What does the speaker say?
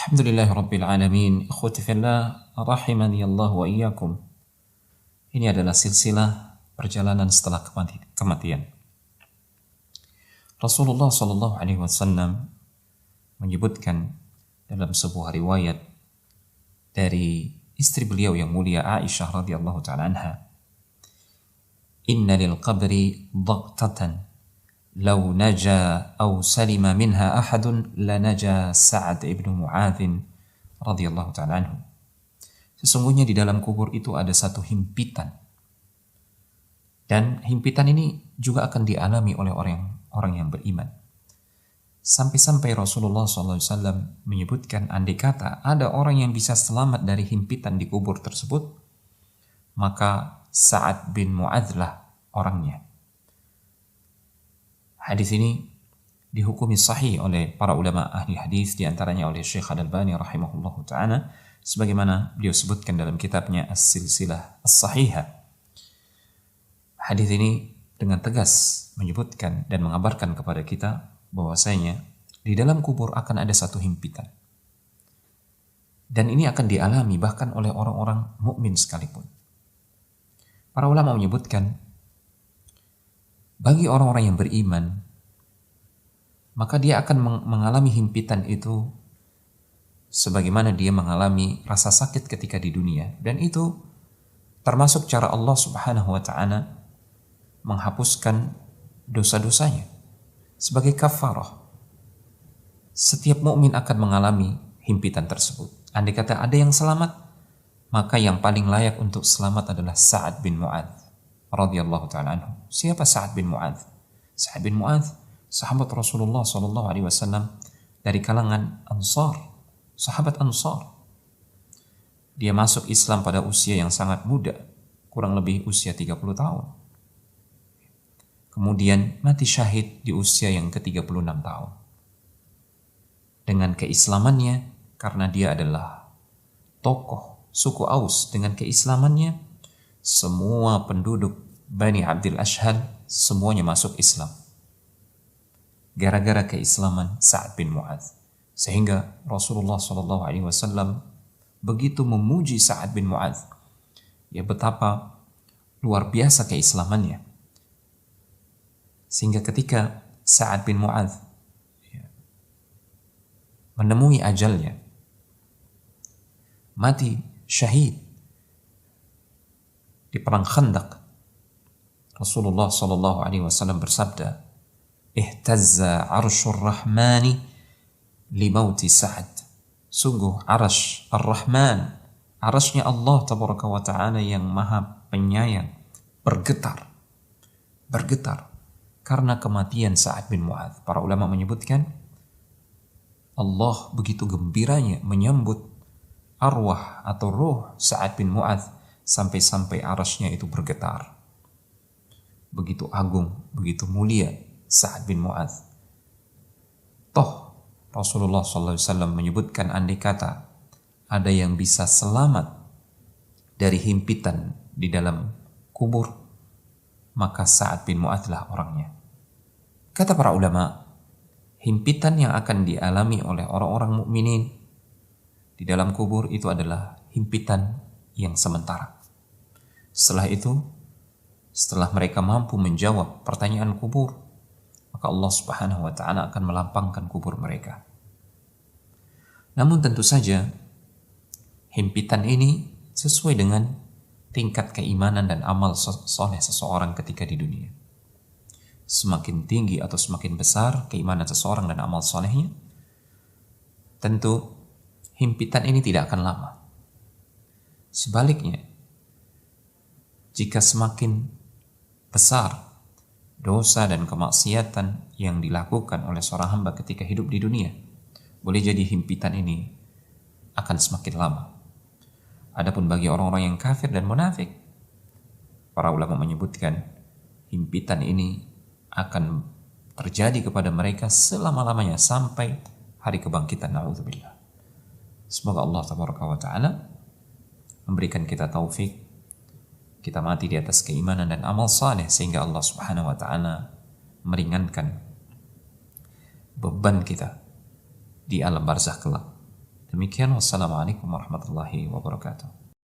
Alhamdulillahirabbil alamin. Ikhwati fillah, rahimani Allah wa iyyakum. Ini adalah silsilah perjalanan setelah kematian. Rasulullah sallallahu alaihi wasallam menyebutkan dalam sebuah riwayat dari istri beliau yang mulia Aisyah radhiyallahu taala anha, "Inna lil qabri dhaqtatan law naja aw salima minha ahadun lanaja Sa'ad ibn Mu'adz radhiyallahu ta'ala anhu." Sesungguhnya di dalam kubur itu ada satu himpitan, dan himpitan ini juga akan dialami oleh orang yang beriman. Sampai-sampai Rasulullah SAW menyebutkan, andai kata ada orang yang bisa selamat dari himpitan di kubur tersebut, maka Sa'ad bin Mu'adz lah orangnya. Hadis ini dihukumi sahih oleh para ulama ahli hadis, diantaranya oleh Syekh Al-Albani rahimahullahu ta'ala, sebagaimana beliau sebutkan dalam kitabnya As-Silsilah As-Sahihah. Hadis ini dengan tegas menyebutkan dan mengabarkan kepada kita bahwasanya di dalam kubur akan ada satu himpitan, dan ini akan dialami bahkan oleh orang-orang mukmin sekalipun. Para ulama menyebutkan, bagi orang-orang yang beriman, maka dia akan mengalami himpitan itu sebagaimana dia mengalami rasa sakit ketika di dunia, dan itu termasuk cara Allah Subhanahu wa ta'ala menghapuskan dosa-dosanya sebagai kafarah. Setiap mukmin akan mengalami himpitan tersebut. Andai kata ada yang selamat, maka yang paling layak untuk selamat adalah Sa'ad bin Mu'adz radhiyallahu ta'ala anhu. Siapa Sa'ad bin Mu'adz? Sa'ad bin Mu'adz sahabat Rasulullah sallallahu alaihi wasallam dari kalangan Ansar, sahabat Ansar. Dia masuk Islam pada usia yang sangat muda, kurang lebih usia 30 tahun. Kemudian mati syahid di usia yang ke-36 tahun. Dengan keislamannya, karena dia adalah tokoh suku Aus, dengan keislamannya semua penduduk Bani Abdul Ashhal semuanya masuk Islam gara-gara keislaman Sa'ad bin Mu'adz. Sehingga Rasulullah SAW begitu memuji Sa'ad bin Mu'adz, ya betapa luar biasa keislamannya, sehingga ketika Sa'ad bin Mu'adz menemui ajalnya, mati syahid di perang Khandaq, Rasulullah SAW bersabda, "Ihtazza arsyur rahmani li mauti Sa'ad." Sungguh arasy ar-Rahman, arasy-Nya Allah tabaraka wa ta'ala yang maha penyayang, bergetar karena kematian Sa'ad bin Mu'adz. Para ulama menyebutkan Allah begitu gembiranya menyambut arwah atau ruh Sa'ad bin Mu'adz sampai-sampai arasy-Nya itu bergetar. Begitu agung, begitu mulia Sa'ad bin Mu'adz. Toh Rasulullah SAW menyebutkan, andai kata ada yang bisa selamat dari himpitan di dalam kubur, maka Sa'ad bin Mu'adz lah orangnya. Kata para ulama, himpitan yang akan dialami oleh orang-orang mukminin di dalam kubur itu adalah himpitan yang sementara. Setelah itu, setelah mereka mampu menjawab pertanyaan kubur, maka Allah Subhanahu wa ta'ala akan melampangkan kubur mereka. Namun tentu saja himpitan ini sesuai dengan tingkat keimanan dan amal soleh seseorang ketika di dunia. Semakin tinggi atau semakin besar keimanan seseorang dan amal solehnya, tentu himpitan ini tidak akan lama. Sebaliknya, jika semakin besar dosa dan kemaksiatan yang dilakukan oleh seorang hamba ketika hidup di dunia, boleh jadi himpitan ini akan semakin lama. Adapun bagi orang-orang yang kafir dan munafik, para ulama menyebutkan himpitan ini akan terjadi kepada mereka selama-lamanya sampai hari kebangkitan. Na'udzubillah. Semoga Allah tabaraka wa ta'ala memberikan kita taufik, kita mati di atas keimanan dan amal saleh, sehingga Allah Subhanahu wa ta'ala meringankan beban kita di alam barzakh kelak, Demikian, wassalamualaikum warahmatullahi wabarakatuh.